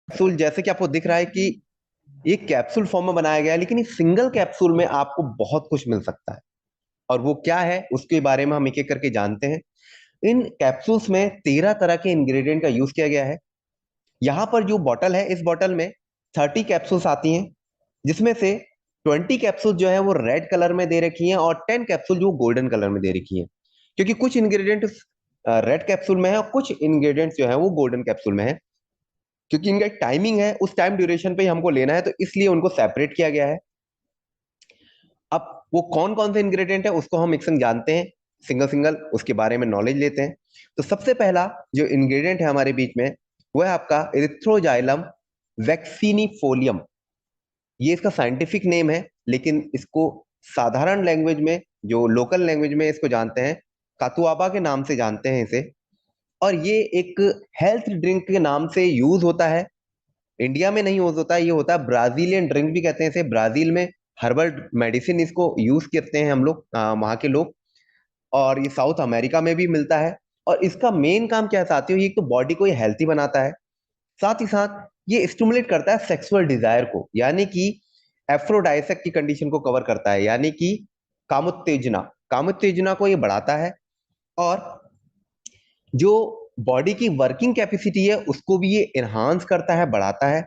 Capsule जैसे कि आपको दिख रहा है कि एक कैप्सूल फॉर्म में बनाया गया है, लेकिन इस सिंगल कैप्सूल में आपको बहुत कुछ मिल सकता है। और वो क्या है उसके बारे में हम एक एक करके जानते हैं। इन कैप्सूल्स में 13 तरह के इंग्रेडिएंट का यूज किया गया है। यहाँ पर जो बॉटल है, इस बॉटल में 30 कैप्सूल्स आती हैं, जिसमें से 20 कैप्सूल जो है वो रेड कलर में दे रखी हैं और 10 कैप्सूल जो गोल्डन कलर में दे रखी हैं, क्योंकि कुछ इंग्रेडिएंट रेड कैप्सूल में है और कुछ इंग्रेडिएंट्स जो है वो गोल्डन कैप्सूल में है। क्योंकि इनका एक टाइमिंग है, उस टाइम ड्यूरेशन पे ही हमको लेना है, तो इसलिए उनको सेपरेट किया गया है। अब वो कौन कौन से इंग्रेडिएंट है उसको हम एक संग जानते हैं, सिंगल सिंगल उसके बारे में नॉलेज लेते हैं। तो सबसे पहला जो इंग्रेडिएंट है हमारे बीच में, वो है आपका एरिथ्रोजाइलम वैक्सीनिफोलियम। ये इसका साइंटिफिक नेम है, लेकिन इसको साधारण लैंग्वेज में, जो लोकल लैंग्वेज में इसको जानते हैं, कातुआबा के नाम से जानते हैं इसे। और ये एक हेल्थ ड्रिंक के नाम से यूज होता है। इंडिया में नहीं यूज होता है, ये होता है ब्राजीलियन ड्रिंक भी कहते हैं इसे। ब्राजील में हर्बल मेडिसिन इसको यूज करते हैं हम लोग, वहाँ के लोग। और ये साउथ अमेरिका में भी मिलता है। और इसका मेन काम क्या है साथियों, ये तो बॉडी को ये हेल्थी बनाता है, साथ ही साथ ये स्टिमुलेट करता है सेक्सुअल डिजायर को, यानी कि एफ्रोडाइसेक की कंडीशन को कवर करता है, यानी कि कामोत्तेजना, कामोत्तेजना को ये बढ़ाता है। और जो बॉडी की वर्किंग कैपेसिटी है उसको भी ये एनहांस करता है, बढ़ाता है।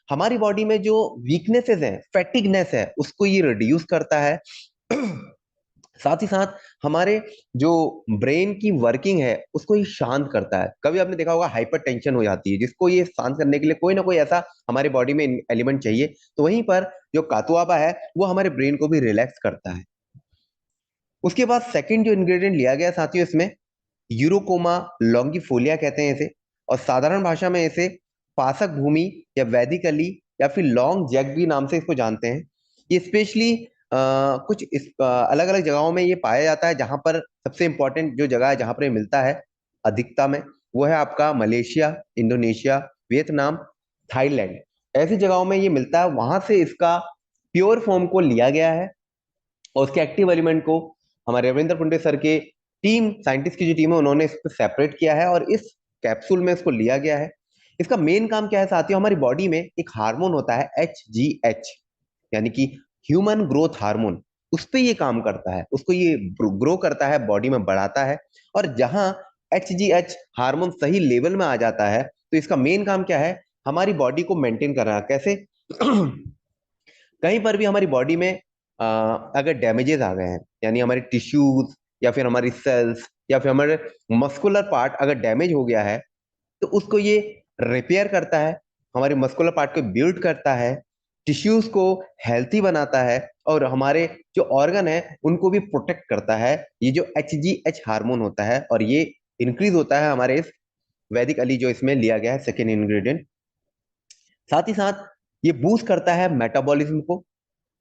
हमारी बॉडी में जो वीकनेसेस हैं, फैटिगनेस है, उसको ये रिड्यूस करता है। साथ ही साथ हमारे जो ब्रेन की वर्किंग है उसको ये शांत करता है। कभी आपने देखा होगा हाइपर टेंशन हो जाती है, जिसको ये शांत करने के लिए कोई ना कोई ऐसा हमारे बॉडी में एलिमेंट चाहिए, तो वहीं पर जो कातुआबा है वो हमारे ब्रेन को भी रिलैक्स करता है। उसके बाद सेकंड जो इंग्रेडिएंट लिया गया साथियों इसमें, यूरोकोमा लॉन्गिफोलिया कहते हैं इसे, और साधारण भाषा में इसे पासक भूमि या वैदिकली या फिर लॉन्ग जैक भी नाम से इसको जानते हैं। ये स्पेशली कुछ अलग अलग जगहों में ये पाया जाता है, जहां पर सबसे इंपॉर्टेंट जो जगह है जहां पर ये मिलता है अधिकता में, वो है आपका मलेशिया, इंडोनेशिया, वियतनाम, थाईलैंड। ऐसी जगहों में ये मिलता है, वहां से इसका प्योर फॉर्म को लिया गया है। और उसके एक्टिव एलिमेंट को हमारे रविंद्र पुंडे सर के टीम, साइंटिस्ट की जो टीम है, उन्होंने इसको सेपरेट किया है और इस कैप्सूल में इसको लिया गया है। इसका मेन काम क्या है साथियों, हमारी बॉडी में एक हार्मोन होता है HGH, यानी कि ह्यूमन ग्रोथ हार्मोन। उस पे ये काम करता है, उसको ये ग्रो करता है, बॉडी में बढ़ाता है। और जहां HGH हार्मोन सही लेवल में आ जाता है, तो इसका मेन काम क्या है, हमारी बॉडी को मेंटेन करना। कैसे? कहीं पर भी हमारी बॉडी में अगर डैमेजेस आ गए हैं, यानी हमारे टिश्यूज या फिर हमारी सेल्स या फिर हमारे मस्कुलर पार्ट अगर डैमेज हो गया है, तो उसको ये रिपेयर करता है, हमारे मस्कुलर पार्ट को बिल्ड करता है, टिश्यूज को हेल्थी बनाता है, और हमारे जो ऑर्गन है उनको भी प्रोटेक्ट करता है। ये जो HGH हार्मोन होता है, और ये इंक्रीज होता है हमारे इस वैदिक अली जो इसमें लिया गया है सेकेंड इंग्रेडिएंट। साथ ही साथ ये बूस्ट करता है मेटाबॉलिज्म को।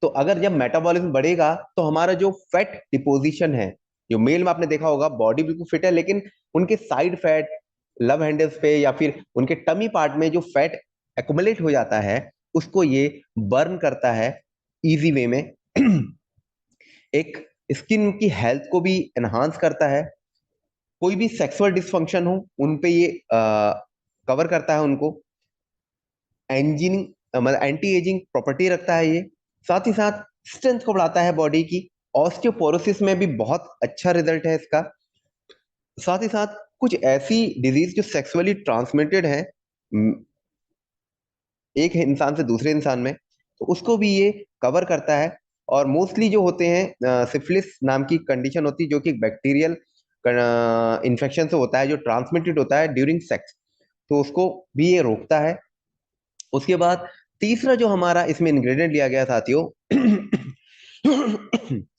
तो अगर जब मेटाबॉलिज्म बढ़ेगा तो हमारा जो फैट डिपोजिशन है, जो मेल में आपने देखा होगा बॉडी बिल्कुल फिट है, लेकिन उनके साइड फैट, लव हैंडल्स पे या फिर उनके टमी पार्ट में जो फैट एक्युमुलेट हो जाता है, उसको ये बर्न करता है इजी वे में। एक स्किन की हेल्थ को भी एनहांस करता है। कोई भी सेक्सुअल डिसफंक्शन हो उन पे ये कवर करता है उनको। एंजिन मतलब एंटी एजिंग प्रॉपर्टी रखता है ये। साथ ही साथ स्ट्रेंथ को बढ़ाता है बॉडी की। ऑस्टियोपोरोसिस में भी बहुत अच्छा रिजल्ट है इसका। साथ ही साथ कुछ ऐसी डिजीज जो सेक्सुअली ट्रांसमिटेड है, एक इंसान से दूसरे इंसान में, तो उसको भी ये कवर करता है। और मोस्टली जो होते हैं, सिफिलिस नाम की कंडीशन होती है, जो कि बैक्टीरियल इन्फेक्शन से होता है, जो ट्रांसमिटेड होता है ड्यूरिंग सेक्स, तो उसको भी ये रोकता है। उसके बाद तीसरा जो हमारा इसमें इंग्रेडिएंट लिया गया साथियों,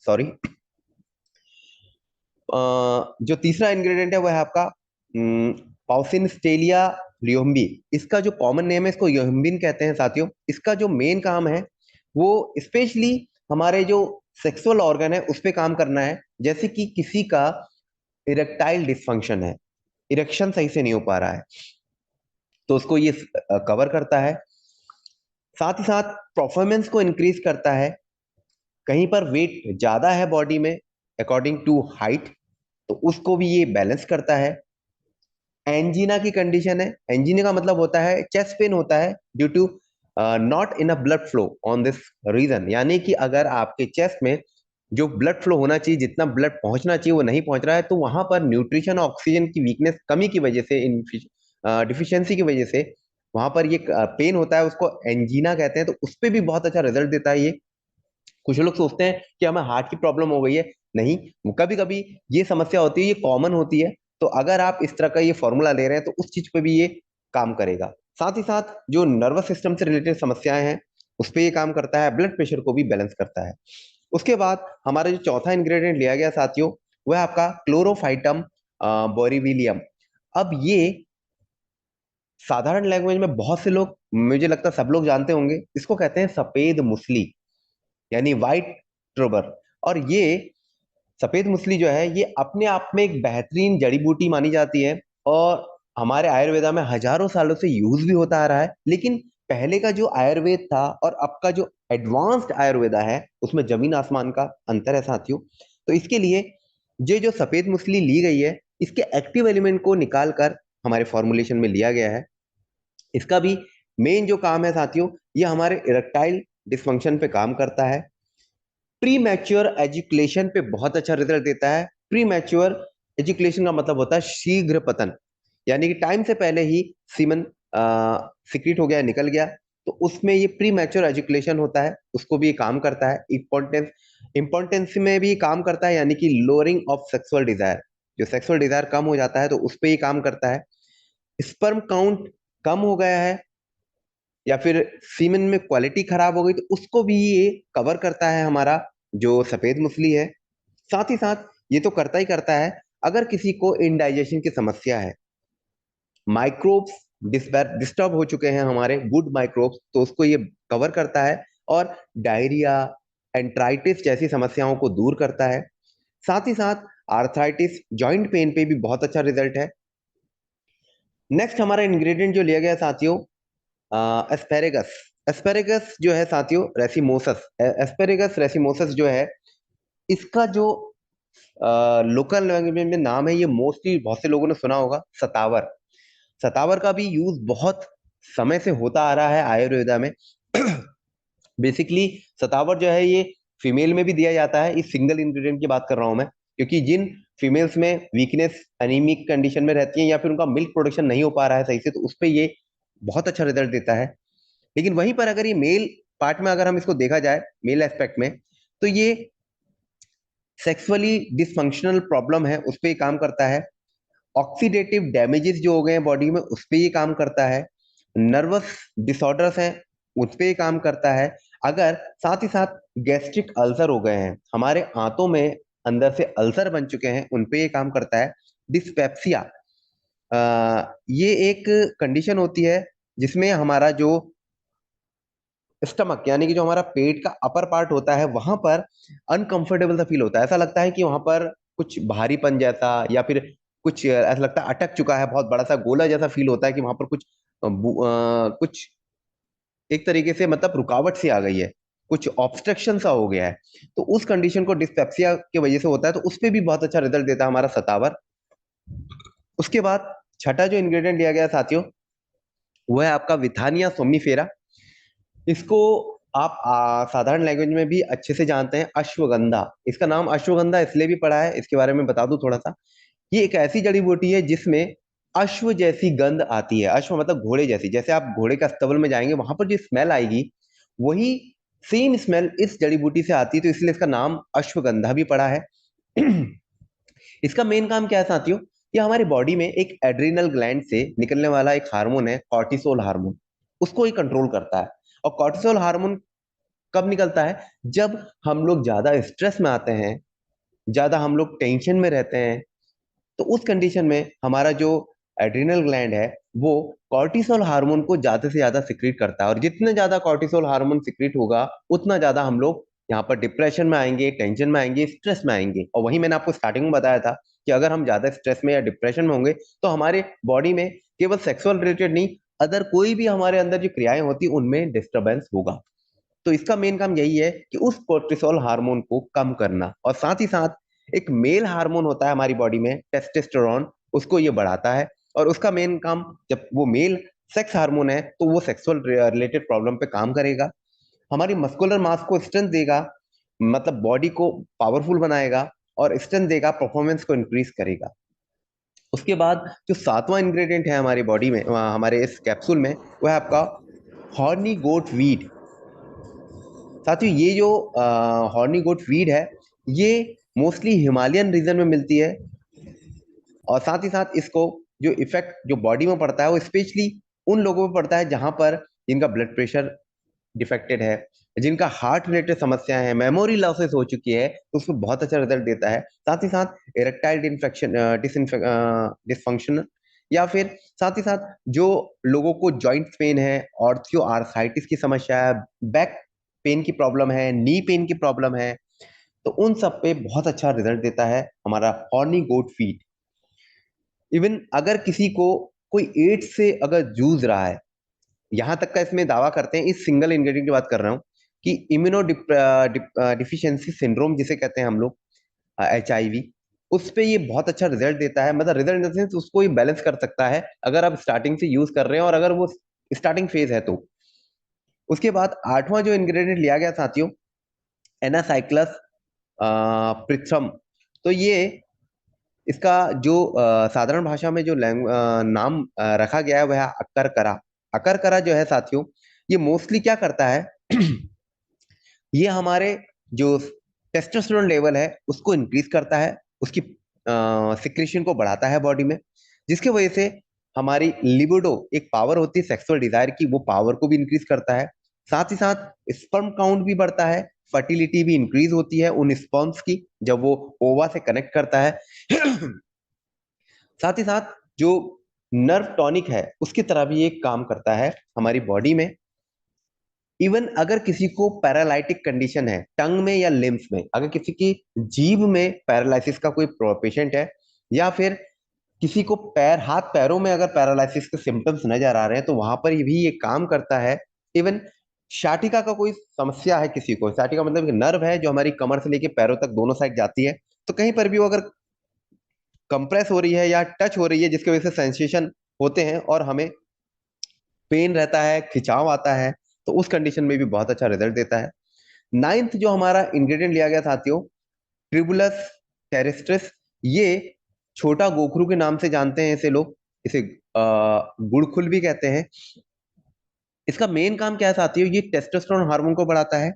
सॉरी, जो तीसरा इंग्रेडिएंट है वो है आपका पाउसिनस्टेलिया ल्यूम्बी। इसका जो कॉमन नेम है इसको यूम्बिन कहते हैं साथियों। इसका जो मेन काम है वो स्पेशली हमारे जो सेक्सुअल ऑर्गन है उस पे काम करना है। जैसे कि किसी का इरेक्टाइल डिसफंक्शन है, इरेक्शन सही से नहीं हो पा रहा है, तो उसको ये कवर करता है। साथ ही साथ परफॉर्मेंस को इंक्रीज करता है। कहीं पर वेट ज्यादा है बॉडी में अकॉर्डिंग टू हाइट, तो उसको भी ये बैलेंस करता है। एंजीना की कंडीशन है। एंजीना का मतलब होता है चेस्ट पेन होता है due to not in a blood flow on this region, यानी कि अगर आपके चेस्ट में जो ब्लड फ्लो होना चाहिए, जितना ब्लड पहुंचना चाहिए वो नहीं पहुंच रहा है, तो वहां पर न्यूट्रिशन ऑक्सीजन की वीकनेस, कमी की वजह से, डिफिशियंसी की वजह से वहां पर ये पेन होता है, उसको एंजीना कहते हैं। तो उस पर भी बहुत अच्छा रिजल्ट देता है ये। कुछ लोग सोचते हैं कि हमें हार्ट की प्रॉब्लम हो गई है, नहीं, कभी कभी ये समस्या होती है, ये कॉमन होती है। तो अगर आप इस तरह का ये फॉर्मूला ले रहे हैं तो उस चीज पे भी ये काम करेगा। साथ ही साथ जो नर्वस सिस्टम से रिलेटेड समस्याएं हैं उस पर ये काम करता है, ब्लड प्रेशर को भी बैलेंस करता है। उसके बाद हमारा जो चौथा इंग्रेडिएंट लिया गया साथियों, वह आपका क्लोरोफाइटम बोरीविलियम। अब ये साधारण लैंग्वेज में बहुत से लोग, मुझे लगता है सब लोग जानते होंगे, इसको कहते हैं सफेद मुसली, यानी व्हाइट ट्रोबर। और ये सफेद मुसली जो है, ये अपने आप में एक बेहतरीन जड़ी बूटी मानी जाती है और हमारे आयुर्वेदा में हजारों सालों से यूज भी होता आ रहा है। लेकिन पहले का जो आयुर्वेद था और अब का जो एडवांस्ड आयुर्वेदा है, उसमें जमीन आसमान का अंतर है साथियों। तो इसके लिए ये जो सफेद मुसली ली गई है, इसके एक्टिव एलिमेंट को निकाल कर हमारे फॉर्मुलेशन में लिया गया है। इसका भी मेन जो काम है साथियों, ये हमारे इरेक्टाइल डिस्फंक्शन पे काम करता है। प्री मैच्योर एजुकेशन पे बहुत अच्छा रिजल्ट देता है। प्री मैच्योर एजुकेशन का मतलब होता है शीघ्र पतन, यानी कि टाइम से पहले ही सीमन सिक्रीट हो गया, निकल गया, तो उसमें ये प्री मैच्योर एजुकेशन होता है, उसको भी ये काम करता है। इंपॉर्टेंस में भी काम करता है, यानी कि लोअरिंग ऑफ सेक्सुअल डिजायर, जो सेक्सुअल डिजायर कम हो जाता है तो उस पर ही काम करता है। स्पर्म काउंट कम हो गया है या फिर सीमेन में क्वालिटी खराब हो गई, तो उसको भी ये कवर करता है हमारा जो सफेद मुसली है। साथ ही साथ ये तो करता ही करता है, अगर किसी को इंडाइजेशन की समस्या है, माइक्रोब्स डिस्टर्ब हो चुके हैं हमारे गुड माइक्रोब्स, तो उसको ये कवर करता है। और डायरिया, एंट्राइटिस जैसी समस्याओं को दूर करता है। साथ ही साथ आर्थराइटिस, जॉइंट पेन पे भी बहुत अच्छा रिजल्ट है। नेक्स्ट हमारा इंग्रेडिएंट जो लिया गया है साथियों, एस्पेरेगस। एस्पेरेगस जो है साथियों, रेसिमोसस, एस्पेरेगस रेसिमोसस जो है, इसका जो लोकल लैंग्वेज में नाम है, ये मोस्टली बहुत से लोगों ने सुना होगा, सतावर। सतावर का भी यूज बहुत समय से होता आ रहा है आयुर्वेदा में। बेसिकली सतावर जो है, ये फीमेल में भी दिया जाता है। इस सिंगल इंग्रेडिएंट की बात कर रहा हूं मैं, क्योंकि जिन फीमेल्स में वीकनेस, एनीमिक कंडीशन में रहती हैं या फिर उनका मिल्क प्रोडक्शन नहीं हो पा रहा है सही से, तो उस पर ये बहुत अच्छा रिजल्ट देता है। लेकिन वहीं पर अगर ये मेल पार्ट में अगर हम इसको देखा जाए, मेल एस्पेक्ट में, तो ये सेक्सुअली डिसफंक्शनल प्रॉब्लम है उस पर काम करता है। ऑक्सीडेटिव डैमेजेस जो हो गए हैं बॉडी में, उस पर ये काम करता है। नर्वस डिसऑर्डर्स हैं, उस पर ये काम करता है। अगर साथ ही साथ गैस्ट्रिक अल्सर हो गए हैं, हमारे आंतों में अंदर से अल्सर बन चुके हैं, उन पे ये काम करता है। डिस्पेप्सिया, ये एक कंडीशन होती है जिसमें हमारा जो स्टमक, यानी कि जो हमारा पेट का अपर पार्ट होता है, वहां पर अनकंफर्टेबल सा फील होता है। ऐसा लगता है कि वहां पर कुछ भारीपन जैसा, या फिर कुछ ऐसा लगता है अटक चुका है, बहुत बड़ा सा गोला जैसा फील होता है कि वहां पर कुछ कुछ एक तरीके से मतलब रुकावट सी आ गई है, कुछ ऑब्स्ट्रक्शन सा हो गया है। तो उस कंडीशन को डिस्पेप्सिया की वजह से होता है, तो उस पे भी बहुत अच्छा रिजल्ट देता है हमारा सतावर। उसके बाद छठा जो इंग्रेडिएंट लिया गया है साथियों, वो है आपका विथानिया सोम्निफेरा। इसको आप साधारण लैंग्वेज में भी अच्छे से जानते हैं, अश्वगंधा। इसका नाम अश्वगंधा इसलिए भी पड़ा है, इसके बारे में बता दूं थोड़ा सा। ये एक ऐसी जड़ी बूटी है जिसमें अश्व जैसी गंध आती है। अश्व मतलब घोड़े जैसी, जैसे आप घोड़े का अस्तबल में जाएंगे, वहां पर जो स्मेल आएगी, वही सेम स्मेल इस जड़ी बूटी से आती है, तो इसलिए इसका नाम अश्वगंधा भी पड़ा है। इसका मेन काम क्या है साथियों, ये हमारी बॉडी में एक एड्रिनल ग्लैंड से निकलने वाला एक हार्मोन है, कॉर्टिसोल हार्मोन, उसको ही कंट्रोल करता है। और कॉर्टिसोल हार्मोन कब निकलता है, जब हम लोग ज्यादा स्ट्रेस में आते हैं, ज्यादा हम लोग टेंशन में रहते हैं, तो उस कंडीशन में हमारा जो एड्रिनल ग्लैंड है, वो कॉर्टिसोल हार्मोन को ज्यादा से ज्यादा सिक्रीट करता है। और जितने ज्यादा कॉर्टिसोल हार्मोन सिक्रीट होगा, उतना ज्यादा हम लोग यहाँ पर डिप्रेशन में आएंगे, टेंशन में आएंगे, स्ट्रेस में आएंगे। और वही मैंने आपको स्टार्टिंग में बताया था कि अगर हम ज्यादा स्ट्रेस में या डिप्रेशन में होंगे, तो हमारे बॉडी में केवल सेक्सुअल रिलेटेड नहीं, अदर कोई भी हमारे अंदर जो क्रियाएं होती, उनमें डिस्टर्बेंस होगा। तो इसका मेन काम यही है कि उस कोर्टिसोल हार्मोन को कम करना। और साथ ही साथ एक मेल हार्मोन होता है हमारी बॉडी में, टेस्टोस्टेरोन, उसको ये बढ़ाता है। और उसका मेन काम, जब वो मेल सेक्स हार्मोन है तो वो सेक्सुअल रिलेटेड प्रॉब्लम पे काम करेगा, हमारी मस्कुलर मास को स्ट्रेंथ देगा, मतलब बॉडी को पावरफुल बनाएगा, और स्ट्रेंथ देगा, परफॉर्मेंस को इंक्रीज करेगा। उसके बाद जो सातवां इंग्रेडिएंट है हमारी बॉडी में, हमारे इस कैप्सूल में, वो है आपका हॉर्नी गोट वीड। साथियों ये जो हॉर्नी गोट वीड है, ये मोस्टली हिमालयन रीजन में मिलती है, और साथ ही साथ इसको जो इफेक्ट जो बॉडी में पड़ता है वो स्पेशली उन लोगों पर पड़ता है जहां पर जिनका ब्लड प्रेशर डिफेक्टेड है, जिनका हार्ट रिलेटेड समस्याएं हैं, मेमोरी लॉसेस हो चुकी है, तो उसमें बहुत अच्छा रिजल्ट देता है। साथ ही साथ इरेक्टाइल डिसफंक्शन, या फिर साथ ही साथ जो लोगों को जॉइंट पेन है, ऑर्थो आर्थराइटिस की समस्या है, बैक पेन की प्रॉब्लम है, नी पेन की प्रॉब्लम है, तो उन सब पे बहुत अच्छा रिजल्ट देता है हमारा हॉर्नी गोट फीड। इवन अगर किसी को कोई एड्स से अगर जूझ रहा है, यहां तक का इसमें दावा करते हैं, इस सिंगल इंग्रेडिएंट की बात कर रहा हूं, कि इम्यूनो डिफिशियंसी सिंड्रोम जिसे कहते हैं हम लोग, HIV, उस पे ये बहुत अच्छा रिजल्ट देता है। मतलब रिजल्ट इन द सेंस उसको ये बैलेंस कर सकता है अगर आप स्टार्टिंग से यूज कर रहे हैं और अगर वो स्टार्टिंग फेज है तो। उसके बाद आठवां जो इंग्रेडिएंट लिया गया साथियों, एनासाइक्लस पृथ्रम। तो ये इसका जो साधारण भाषा में जो नाम रखा गया है वह है अकरकरा। अकरकरा जो है साथियों, ये मोस्टली क्या करता है ये हमारे जो टेस्टोस्टेरोन लेवल है उसको इंक्रीज करता है, उसकी सिक्रेशन को बढ़ाता है बॉडी में, जिसकी वजह से हमारी लिबिडो, एक पावर होती है सेक्सुअल डिजायर की, वो पावर को भी इंक्रीज करता है। साथ ही साथ स्पर्म काउंट भी बढ़ता है, फर्टिलिटी भी इंक्रीज होती है उन स्पर्म्स की जब वो ओवा से कनेक्ट करता है। साथ ही साथ जो नर्व टॉनिक है उसकी तरह भी एक काम करता है हमारी बॉडी में। इवन अगर किसी को पैरालाइटिक कंडीशन है टंग में या लिम्स में, अगर किसी की जीभ में पैरालिसिस का कोई पेशेंट है, या फिर किसी को पैर हाथ पैरों में अगर पैरालिसिस के सिम्टम्स नजर आ रहे हैं, तो वहां पर भी ये काम करता है। इवन शाटिका का कोई समस्या है किसी को, शाटिका मतलब नर्व है जो हमारी कमर से लेके पैरों तक दोनों साइड जाती है, तो कहीं पर भी वो अगर कंप्रेस हो रही है या टच हो रही है जिसकी वजह से सेंसेशन होते हैं और हमें पेन रहता है, खिंचाव आता है, तो उस कंडीशन में भी बहुत अच्छा रिजल्ट देता है। नाइन्थ जो हमारा इंग्रेडिएंट लिया गया साथियों, ट्रिबुलस टेरेस्ट्रिस। ये छोटा गोखरू के नाम से जानते हैं इसे लोग, इसे गुड़खुल भी कहते हैं। इसका मेन काम क्या है साथियों, ये टेस्टोस्टेरोन हार्मोन को बढ़ाता है,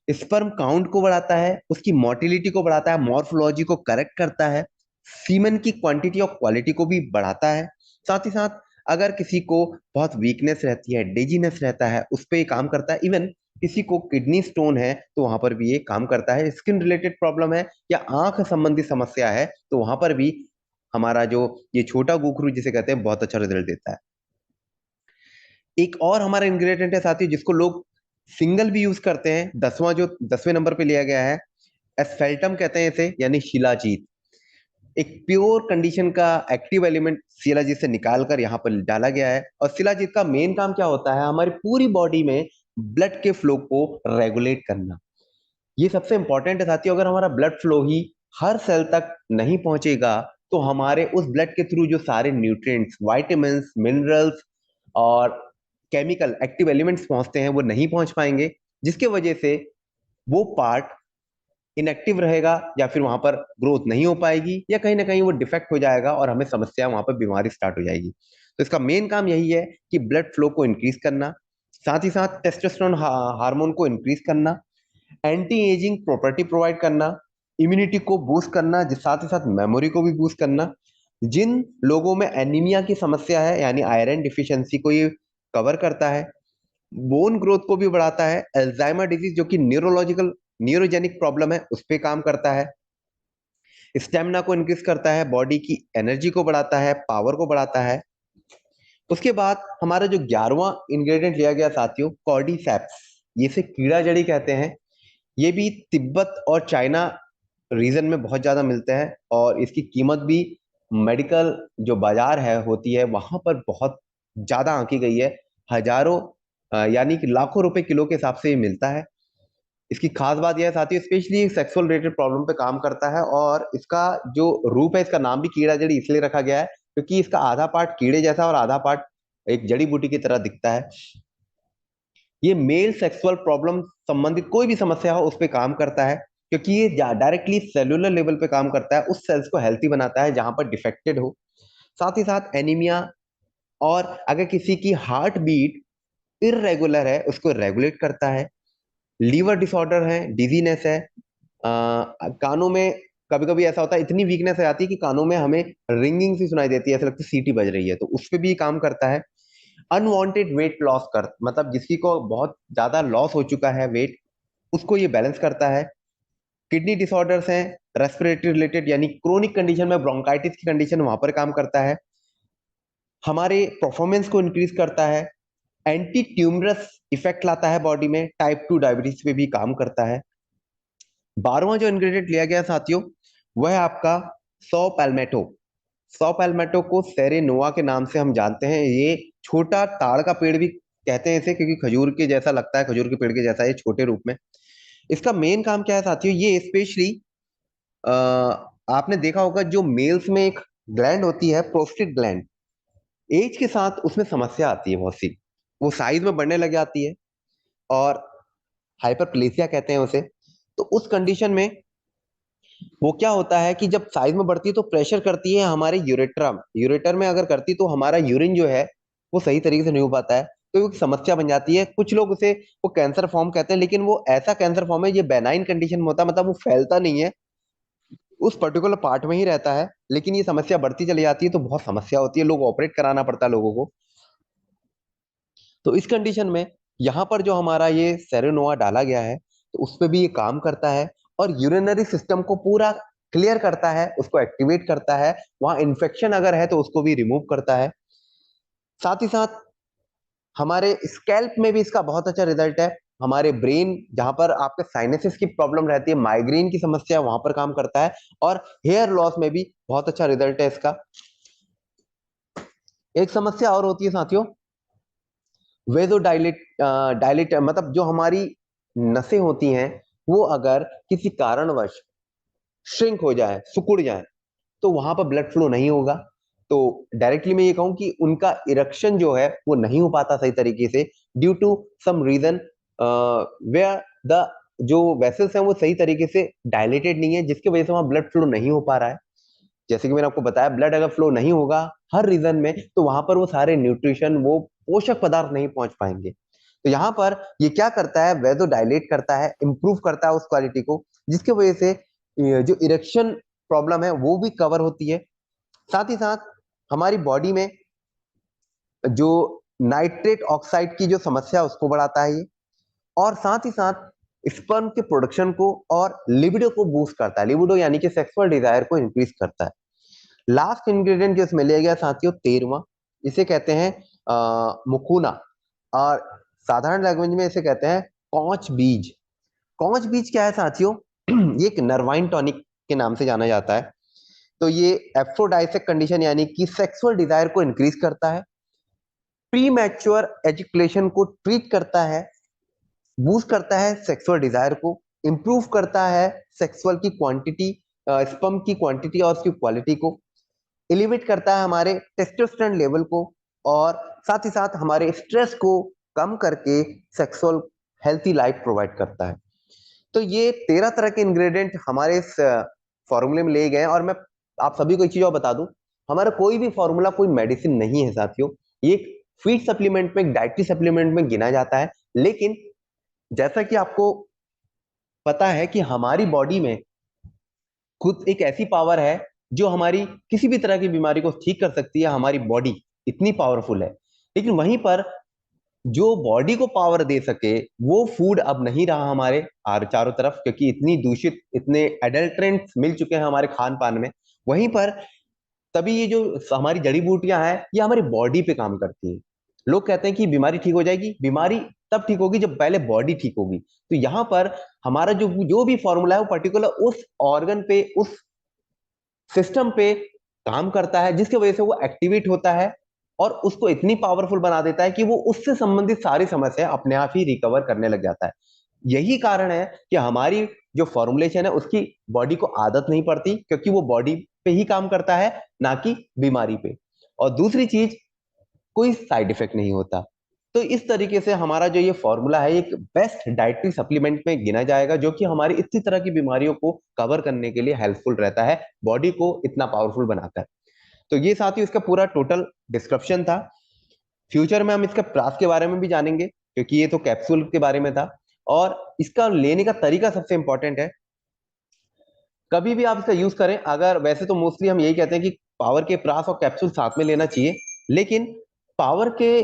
स्पर्म काउंट को बढ़ाता है, उसकी मोटिलिटी को बढ़ाता है, मॉर्फोलॉजी को करेक्ट करता है, सीमन की क्वांटिटी और क्वालिटी को भी बढ़ाता है। साथ ही साथ अगर किसी को बहुत वीकनेस रहती है, डेजीनेस रहता है, उस पर काम करता है। इवन किसी को किडनी स्टोन है तो वहां पर भी ये काम करता है। स्किन रिलेटेड प्रॉब्लम है या आंख संबंधी समस्या है तो वहां पर भी हमारा जो ये छोटा गोखरू जिसे कहते हैं बहुत अच्छा रिजल्ट देता है। एक और हमारा इंग्रेडिएंट है साथियों जिसको लोग सिंगल भी यूज करते हैं, 10वें नंबर पे लिया गया है, एस्फेल्टम कहते हैं इसे, यानी शिलाजीत। एक प्योर कंडीशन का एक्टिव एलिमेंट शिलाजीत से निकालकर यहाँ पर डाला गया है। और शिलाजीत का मेन काम क्या होता है, हमारी पूरी बॉडी में ब्लड के फ्लो को रेगुलेट करना। ये सबसे इंपॉर्टेंट है साथियों। अगर हमारा ब्लड फ्लो ही हर सेल तक नहीं पहुंचेगा तो हमारे उस ब्लड के थ्रू जो सारे न्यूट्रिएंट्स, विटामिन्स, मिनरल्स और केमिकल एक्टिव एलिमेंट्स पहुंचते हैं वो नहीं पहुंच पाएंगे, जिसके वजह से वो पार्ट इनएक्टिव रहेगा, या फिर वहां पर ग्रोथ नहीं हो पाएगी, या कहीं ना कहीं वो डिफेक्ट हो जाएगा और हमें समस्या, वहां पर बीमारी स्टार्ट हो जाएगी। तो इसका मेन काम यही है कि ब्लड फ्लो को इंक्रीज करना, साथ ही साथ टेस्टोस्टेरोन हार्मोन को इंक्रीज करना, एंटी एजिंग प्रॉपर्टी प्रोवाइड करना, इम्यूनिटी को बूस्ट करना, साथ ही साथ मेमोरी को भी बूस्ट करना। जिन लोगों में एनीमिया की समस्या है यानी आयरन डिफिशियंसी को ये कवर करता है, बोन ग्रोथ को भी बढ़ाता है, अल्जाइमर डिजीज जो कि न्यूरोजेनिक प्रॉब्लम है उस पे काम करता है, स्टेमिना को इंक्रीज करता है, बॉडी की एनर्जी को बढ़ाता है, पावर को बढ़ाता है। उसके बाद हमारा जो 11वां इंग्रेडिएंट लिया गया साथियों, कॉर्डिसेप्स। ये से कीड़ा जड़ी कहते हैं। ये भी तिब्बत और चाइना रीजन में बहुत ज्यादा मिलते हैं, और इसकी कीमत भी मेडिकल जो बाजार है होती है वहां पर बहुत ज्यादा आंकी गई है। हजारों यानी कि लाखों रुपए किलो के हिसाब से ये मिलता है। इसकी खास बात यह है साथियों, स्पेशली सेक्सुअल रिलेटेड प्रॉब्लम पे काम करता है, और इसका जो रूप है, इसका नाम भी कीड़ा जड़ी इसलिए रखा गया है क्योंकि इसका आधा पार्ट कीड़े जैसा और आधा पार्ट एक जड़ी बूटी की तरह दिखता है। ये मेल सेक्सुअल प्रॉब्लम संबंधित कोई भी समस्या हो उस पर काम करता है, क्योंकि ये डायरेक्टली सेलुलर लेवल पे काम करता है, उस सेल्स को हेल्थी बनाता है जहां पर डिफेक्टेड हो। साथ ही साथ एनीमिया, और अगर किसी की हार्ट बीट इरेगुलर है उसको रेगुलेट करता है। लीवर डिसऑर्डर है, डिजीनेस है, कानों में कभी कभी ऐसा होता है, इतनी वीकनेस आ जाती है कि कानों में हमें रिंगिंग सी सुनाई देती है, ऐसा लगता है सीटी बज रही है, तो उस पर भी काम करता है। अनवांटेड वेट लॉस कर, मतलब जिसकी को बहुत ज्यादा लॉस हो चुका है वेट, उसको ये बैलेंस करता है। किडनी डिसऑर्डर्स हैं, रेस्पिरेटरी रिलेटेड यानी क्रोनिक कंडीशन में ब्रोंकाइटिस की कंडीशन, वहां पर काम करता है। हमारे परफॉर्मेंस को इंक्रीज करता है। एंटी ट्यूमरस इफेक्ट लाता है बॉडी में, टाइप 2 डायबिटीज पे भी काम करता है। 12वां जो इंग्रेडिएंट लिया गया साथियों, वह है आपका सौ पैल्मेटो। सौ पैल्मेटो को सेरेनोआ के नाम से हम जानते हैं। ये छोटा ताड़ का पेड़ भी कहते हैं इसे, क्योंकि खजूर के जैसा लगता है, खजूर के पेड़ के जैसा है छोटे रूप में। इसका मेन काम क्या है साथियों, ये स्पेशली आपने देखा होगा जो मेल्स में एक ग्लैंड होती है, प्रोस्टेट ग्लैंड, एज के साथ उसमें समस्या आती है बहुत सी, वो साइज में बढ़ने लग जाती है, और हाइपरप्लेसिया कहते हैं उसे। तो उस कंडीशन में वो क्या होता है कि जब साइज में बढ़ती है तो प्रेशर करती है हमारे यूरेटर में अगर करती तो हमारा यूरिन जो है वो सही तरीके से नहीं हो पाता है, तो एक समस्या बन जाती है। कुछ लोग उसे वो कैंसर फॉर्म कहते हैं, लेकिन वो ऐसा कैंसर फॉर्म है, ये बेनाइन कंडीशन में होता है, मतलब वो फैलता नहीं है, उस पर्टिकुलर पार्ट में ही रहता है, लेकिन ये समस्या बढ़ती चली जाती है तो बहुत समस्या होती है, लोग ऑपरेट कराना पड़ता है लोगों को। तो इस कंडीशन में यहाँ पर जो हमारा ये सेरेनोआ डाला गया है, तो उस पर भी ये काम करता है, और यूरिनरी सिस्टम को पूरा क्लियर करता है, उसको एक्टिवेट करता है, वहां इन्फेक्शन अगर है तो उसको भी रिमूव करता है। साथ ही साथ हमारे स्कैल्प में भी इसका बहुत अच्छा रिजल्ट है। हमारे ब्रेन, जहां पर आपके साइनसिस की प्रॉब्लम रहती है, माइग्रेन की समस्या, वहां पर काम करता है, और हेयर लॉस में भी बहुत अच्छा रिजल्ट है इसका। एक समस्या और होती है साथियों, वेजो डायलेट, डायलेट मतलब जो हमारी नसें होती हैं, वो अगर किसी कारणवश श्रिंक हो जाए, सिकुड़ जाए, तो वहां पर ब्लड फ्लो नहीं होगा। तो डायरेक्टली मैं ये कहूं कि उनका इरेक्शन जो है वो नहीं हो पाता सही तरीके से, due to some reason where the जो वेसल्स हैं वो सही तरीके से डायलेटेड नहीं है, जिसकी वजह से वहां ब्लड फ्लो नहीं हो पा रहा है। जैसे कि मैंने आपको बताया, ब्लड अगर फ्लो नहीं होगा हर रीजन में, तो वहां पर वो सारे न्यूट्रिशन, वो पोषक पदार्थ नहीं पहुंच पाएंगे। तो यहाँ पर ये क्या करता है, वेदो डायलेट करता है, इंप्रूव करता है उस क्वालिटी को, जिसकी वजह से ये जो इरेक्शन प्रॉब्लम है वो भी कवर होती है। साथ ही साथ हमारी बॉडी में जो नाइट्रेट ऑक्साइड की जो समस्या है उसको बढ़ाता है ये, और साथ ही साथ स्पर्म के प्रोडक्शन को और लिबिडो को बूस्ट करता है, लिबिडो यानी कि सेक्सुअल डिजायर को इंक्रीज करता है। लास्ट इंग्रेडिएंट जो इसमें लिया गया साथियों, 13वां, इसे कहते हैं मुकुना, और साधारण लैंग्वेज में इसे कहते हैं कौच बीज। कौच बीज क्या है साथियों, ये एक नर्वाइन टॉनिक के नाम से जाना जाता है। तो ये एफ्रोडाइसेक कंडीशन यानी कि सेक्सुअल डिजायर को इंक्रीज करता है, प्री मैच्योर एजुकेशन को ट्रीट करता है, बूस्ट करता है सेक्सुअल डिजायर को, इंप्रूव करता है सेक्सुअल की क्वांटिटी, स्पर्म की क्वांटिटी और उसकी क्वालिटी को, एलिवेट करता है हमारे टेस्टोस्टेरोन लेवल को, और साथ ही साथ हमारे स्ट्रेस को कम करके सेक्सुअल हेल्थी लाइफ प्रोवाइड करता है। तो ये 13 तरह के इंग्रेडिएंट हमारे इस फॉर्मूले में लिए गए हैं। और मैं आप सभी को एक चीज और बता दूं, हमारा कोई भी फॉर्मूला कोई मेडिसिन नहीं है साथियों, ये फीड सप्लीमेंट में, एक डाइटरी सप्लीमेंट में गिना जाता है। लेकिन जैसा कि आपको पता है कि हमारी बॉडी में खुद एक ऐसी पावर है जो हमारी किसी भी तरह की बीमारी को ठीक कर सकती है, हमारी बॉडी इतनी पावरफुल है। लेकिन वहीं पर जो बॉडी को पावर दे सके वो फूड अब नहीं रहा हमारे चारों तरफ, क्योंकि इतनी दूषित, इतने एडल्ट्रेंट्स मिल चुके हैं हमारे खान पान में। वहीं पर तभी ये जो हमारी जड़ी बूटियां हैं ये हमारी बॉडी पे काम करती हैं। लोग कहते हैं कि बीमारी ठीक हो जाएगी, बीमारी तब ठीक होगी जब पहले बॉडी ठीक होगी। तो यहाँ पर हमारा जो जो भी फॉर्मूला है वो पर्टिकुलर उस ऑर्गन पे, उस सिस्टम पे काम करता है, जिसकी वजह से वो एक्टिवेट होता है और उसको इतनी पावरफुल बना देता है कि वो उससे संबंधित सारी समस्या अपने आप ही रिकवर करने लग जाता है। यही कारण है कि हमारी जो फॉर्मुलेशन है उसकी बॉडी को आदत नहीं पड़ती, क्योंकि वो बॉडी पे ही काम करता है, ना कि बीमारी पे। और दूसरी चीज, कोई साइड इफेक्ट नहीं होता। तो इस तरीके से हमारा जो ये फॉर्मूला है एक बेस्ट डाइटरी सप्लीमेंट में गिना जाएगा, जो कि हमारी इतनी तरह की बीमारियों को कवर करने के लिए हेल्पफुल रहता है, बॉडी को इतना पावरफुल बनाता है। तो ये साथियों इसका पूरा टोटल डिस्क्रिप्शन था। फ्यूचर में हम इसके प्राइस के बारे में भी जानेंगे, क्योंकि ये तो कैप्सूल के बारे में था। और इसका लेने का तरीका सबसे इंपॉर्टेंट है। कभी भी आप इसका यूज करें, अगर वैसे तो मोस्टली हम यही कहते हैं कि पावर के प्रास और कैप्सूल साथ में लेना चाहिए, लेकिन पावर के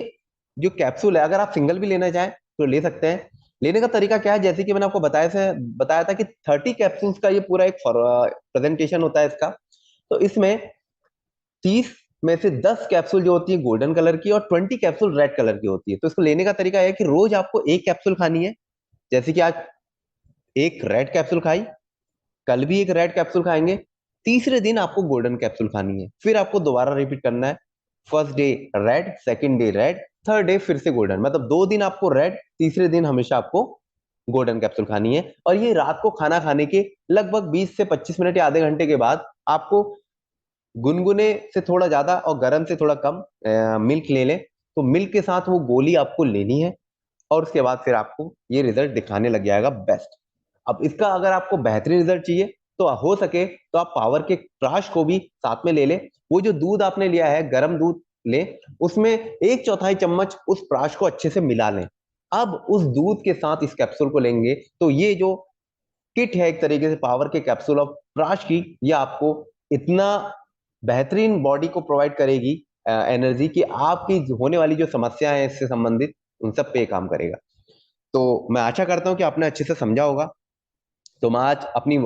जो कैप्सूल है अगर आप सिंगल भी लेना चाहें तो ले सकते हैं। लेने का तरीका क्या है, जैसे कि मैंने आपको बताया था कि 30 कैप्सूल्स का ये पूरा एक प्रेजेंटेशन होता है इसका। तो इसमें 30 में से 10 कैप्सूल जो होती है गोल्डन कलर की और 20 कैप्सूल रेड कलर की होती है। तो इसको लेने का तरीका है कि रोज आपको एक कैप्सूल खानी है। जैसे कि आज एक रेड कैप्सूल खाई, कल भी एक रेड कैप्सूल खाएंगे, तीसरे दिन आपको गोल्डन कैप्सूल खानी है, फिर आपको दोबारा रिपीट करना है। First day red, second day red, third day फिर से गोल्डन, मतलब 2 दिन आपको रेड, तीसरे दिन हमेशा आपको गोल्डन कैप्सूल खानी है। और ये रात को खाना खाने के लगभग 20 से 25 मिनट या आधे घंटे के बाद आपको गुनगुने से थोड़ा ज्यादा और गर्म से थोड़ा कम मिल्क ले लें। तो मिल्क के साथ वो गोली आपको लेनी है, और उसके बाद फिर आपको ये रिजल्ट दिखाने लग जाएगा बेस्ट। अब इसका अगर आपको बेहतरीन रिजल्ट चाहिए तो हो सके तो आप पावर के क्रश को भी साथ में ले लें। वो जो दूध आपने लिया है गर्म दूध ले, उसमें 1/4 चम्मच उस प्राश को अच्छे से मिला लें। अब उस दूध के साथ इस कैप्सूल को लेंगे तो ये जो किट है एक तरीके से पावर के कैप्सूल ऑफ प्राश की, ये आपको इतना बेहतरीन बॉडी को प्रोवाइड करेगी एनर्जी की, आपकी होने वाली जो समस्या है इससे संबंधित उन सब पे काम करेगा। तो मैं आशा करता हूं कि आपने अच्छे से समझा होगा। तो मैं आज अपनी